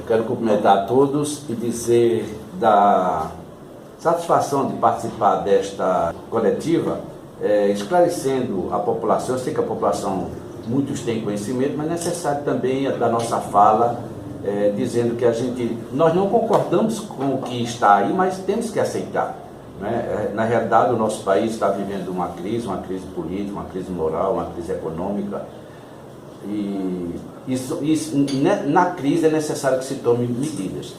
Quero cumprimentar a todos e dizer da satisfação de participar desta coletiva, esclarecendo a população. Eu sei que a população, muitos têm conhecimento, mas é necessário também da nossa fala, dizendo que nós não concordamos com o que está aí, mas temos que aceitar. Né? Na realidade, o nosso país está vivendo uma crise política, uma crise moral, uma crise econômica. E na crise é necessário que se tome medidas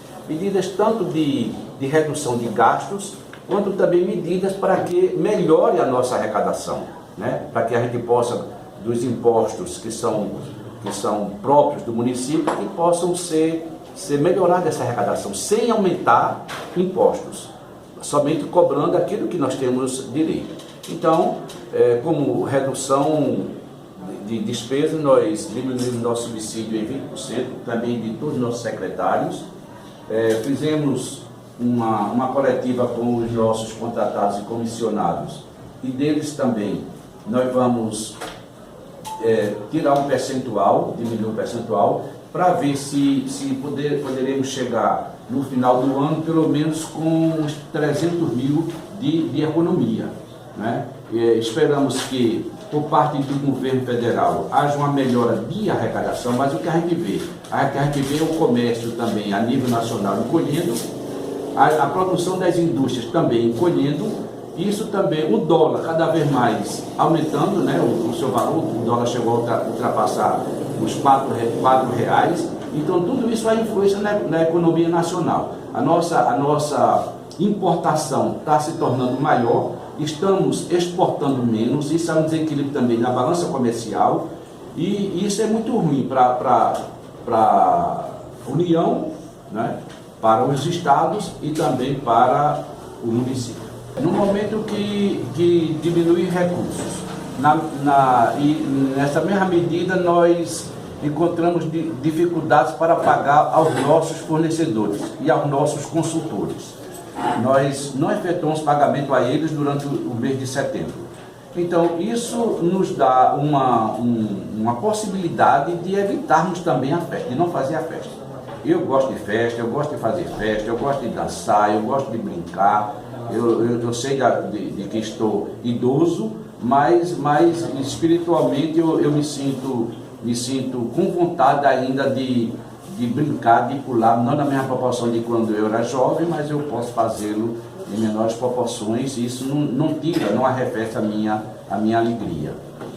tanto de redução de gastos, quanto também medidas para que melhore a nossa arrecadação, né? Para que a gente possa, dos impostos que são próprios do município, que possam ser melhorada essa arrecadação, sem aumentar impostos, somente cobrando aquilo que nós temos direito. Então, como redução de despesa, nós diminuímos nosso subsídio em 20%, também de todos os nossos secretários. Fizemos uma coletiva com os nossos contratados e comissionados, e deles também nós vamos tirar um percentual, diminuir um percentual, para ver se poderemos chegar no final do ano pelo menos com uns 300 mil de economia, né? Esperamos que, por parte do governo federal, haja uma melhora de arrecadação, mas o que a gente vê é o comércio também a nível nacional encolhendo, a produção das indústrias também encolhendo, isso também, o dólar cada vez mais aumentando, né, o seu valor, o dólar chegou a ultrapassar os R$4, então tudo isso vai influenciar na economia nacional. A nossa importação está se tornando maior, estamos exportando menos, isso é um desequilíbrio também na balança comercial, e isso é muito ruim para a União, né, para os estados e também para o município. No momento que diminui recursos, e nessa mesma medida nós encontramos dificuldades para pagar aos nossos fornecedores e aos nossos consultores. Nós não efetuamos pagamento a eles durante o mês de setembro. Então, isso nos dá uma possibilidade de evitarmos também a festa, de não fazer a festa. Eu gosto de festa, eu gosto de fazer festa, eu gosto de dançar, eu gosto de brincar. Eu sei de que estou idoso, mas espiritualmente eu me sinto com vontade ainda de brincar, de pular, não na mesma proporção de quando eu era jovem, mas eu posso fazê-lo em menores proporções, e isso não arrefece a minha alegria.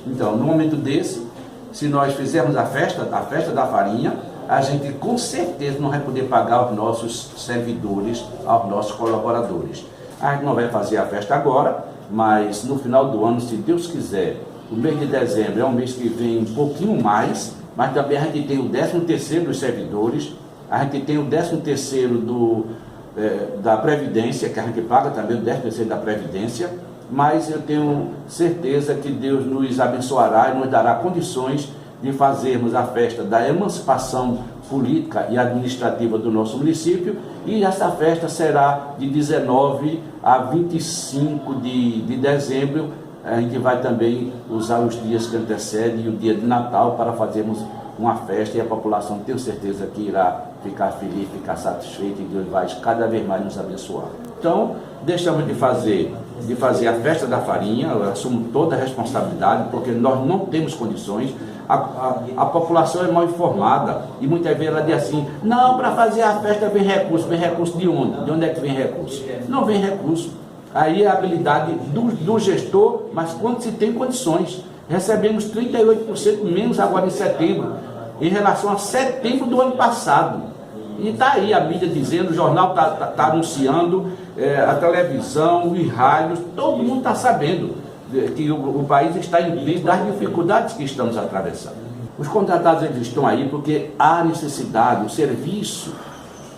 Então, no momento desse, se nós fizermos a festa da farinha, a gente com certeza não vai poder pagar aos nossos servidores, aos nossos colaboradores. A gente não vai fazer a festa agora, mas no final do ano, se Deus quiser, o mês de dezembro é um mês que vem um pouquinho mais, mas também a gente tem o 13º dos servidores, a gente tem o 13º da Previdência, que a gente paga também o 13º da Previdência, mas eu tenho certeza que Deus nos abençoará e nos dará condições de fazermos a festa da emancipação política e administrativa do nosso município, e essa festa será de 19 a 25 de dezembro. A gente vai também usar os dias que antecedem e o dia de Natal para fazermos uma festa, e a população, tenho certeza que irá ficar feliz, ficar satisfeita, e Deus vai cada vez mais nos abençoar. Então, deixamos de fazer a festa da farinha, eu assumo toda a responsabilidade, porque nós não temos condições. A população é mal informada e muitas vezes ela diz assim: não, para fazer a festa vem recurso de onde? De onde é que vem recurso? Não vem recurso. Aí é a habilidade do gestor, mas quando se tem condições. Recebemos 38% menos agora em setembro, em relação a setembro do ano passado. E está aí a mídia dizendo, o jornal está anunciando, a televisão, os rádios, todo mundo está sabendo que o país está em crise das dificuldades que estamos atravessando. Os contratados, eles estão aí porque há necessidade, o serviço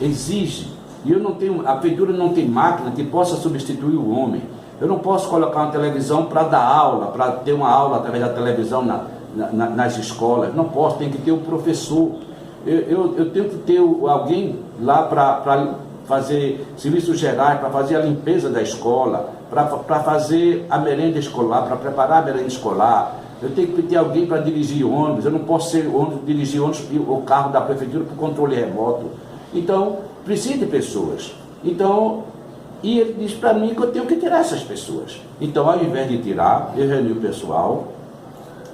exige. E a prefeitura não tem máquina que possa substituir o homem. Eu não posso colocar uma televisão para dar aula, para ter uma aula através da televisão nas escolas. Não posso, tem que ter um professor. Eu tenho que ter alguém lá para fazer serviços gerais, para fazer a limpeza da escola, para fazer a merenda escolar, para preparar a merenda escolar, eu tenho que ter alguém para dirigir ônibus, eu não posso dirigir ônibus o carro da prefeitura por controle remoto. Então, precisa de pessoas. Então, e ele disse para mim que eu tenho que tirar essas pessoas. Então, ao invés de tirar, eu reuni o pessoal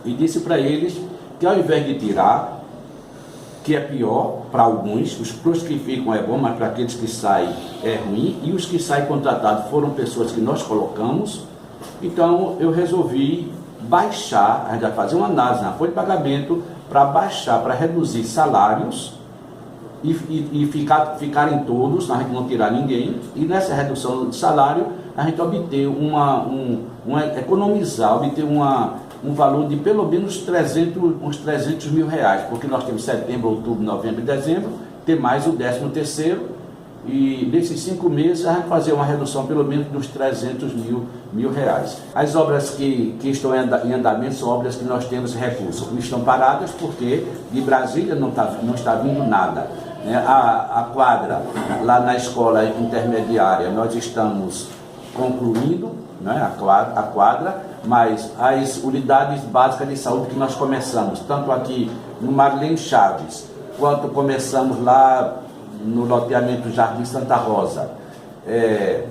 e disse para eles que ao invés de tirar, que é pior para alguns, os que ficam é bom, mas para aqueles que saem é ruim, e os que saem contratados foram pessoas que nós colocamos. Então eu resolvi baixar, a gente vai fazer uma análise na folha de pagamento para baixar, para reduzir salários e ficarem todos, a gente não tirar ninguém, e nessa redução de salário a gente obter obter um valor de pelo menos uns 300 mil reais, porque nós temos setembro, outubro, novembro e dezembro, tem mais o 13º, e nesses 5 meses a gente fazer uma redução pelo menos dos 300 mil reais. As obras que estão em andamento são obras que nós temos recursos, estão paradas porque de Brasília não está vindo nada. A quadra lá na escola intermediária nós estamos concluindo, né, a quadra, mas as unidades básicas de saúde que nós começamos, tanto aqui no Marlene Chaves, quanto começamos lá no loteamento Jardim Santa Rosa,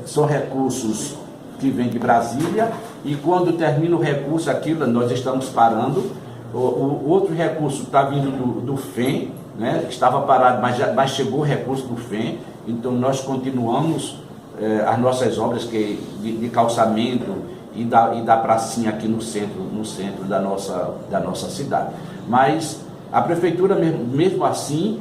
são recursos que vêm de Brasília, e quando termina o recurso, aquilo nós estamos parando. O outro recurso está vindo do FEM, né, estava parado, mas chegou o recurso do FEM, então nós continuamos as nossas obras de calçamento e da pracinha aqui no centro da nossa cidade. Mas a prefeitura, mesmo assim,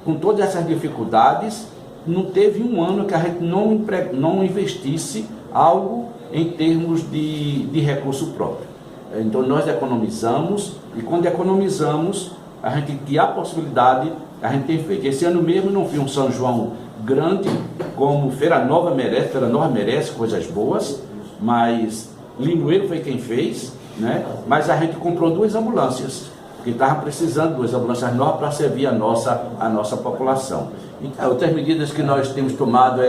com todas essas dificuldades, não teve um ano que a gente não investisse algo em termos de recurso próprio. Então nós economizamos, e quando economizamos, a gente tinha a possibilidade, a gente tem feito. Esse ano mesmo não foi um São João grande, como Feira Nova merece coisas boas, mas Limoeiro foi quem fez, né? Mas a gente comprou 2 ambulâncias, porque estava precisando de 2 ambulâncias novas para servir a nossa população. Então, outras medidas que nós temos tomado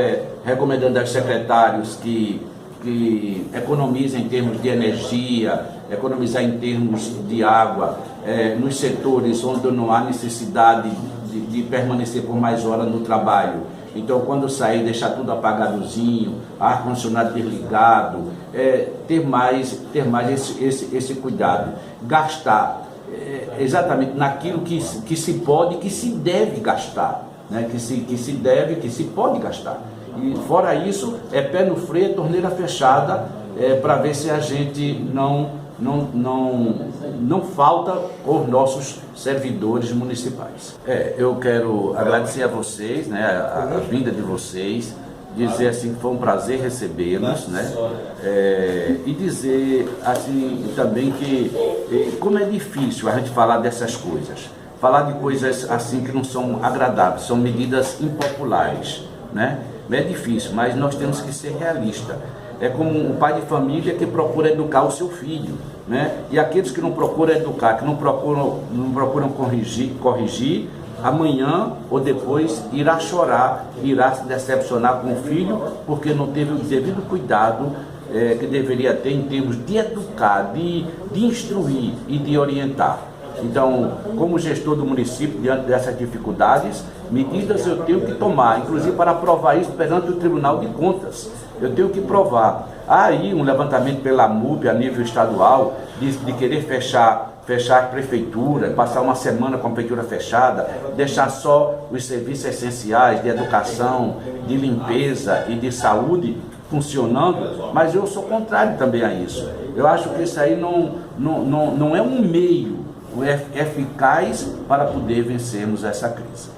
recomendando aos secretários que economizem em termos de energia, economizar em termos de água, nos setores onde não há necessidade de permanecer por mais horas no trabalho. Então, quando sair, deixar tudo apagadozinho, ar-condicionado desligado, ter mais esse cuidado. Gastar exatamente naquilo que se pode e que se deve gastar, né? que se pode gastar. E fora isso, pé no freio, torneira fechada, para ver se a gente não falta os nossos servidores municipais. Eu quero agradecer a vocês, né, a vinda de vocês, dizer assim que foi um prazer recebê-los, né, e dizer assim também que como é difícil a gente falar dessas coisas, falar de coisas assim que não são agradáveis, são medidas impopulares, né? É difícil, mas nós temos que ser realistas. É como um pai de família que procura educar o seu filho, né? E aqueles que não procuram educar, que não procuram corrigir, amanhã ou depois irá chorar, irá se decepcionar com o filho, porque não teve o devido cuidado que deveria ter em termos de educar, de instruir e de orientar. Então, como gestor do município, diante dessas dificuldades, medidas eu tenho que tomar, inclusive para provar isso perante o Tribunal de Contas. Eu tenho que provar. Há aí um levantamento pela MUP a nível estadual de querer fechar a prefeitura, passar uma semana com a prefeitura fechada, deixar só os serviços essenciais de educação, de limpeza e de saúde funcionando, mas eu sou contrário também a isso. Eu acho que isso aí não é um meio eficaz para poder vencermos essa crise.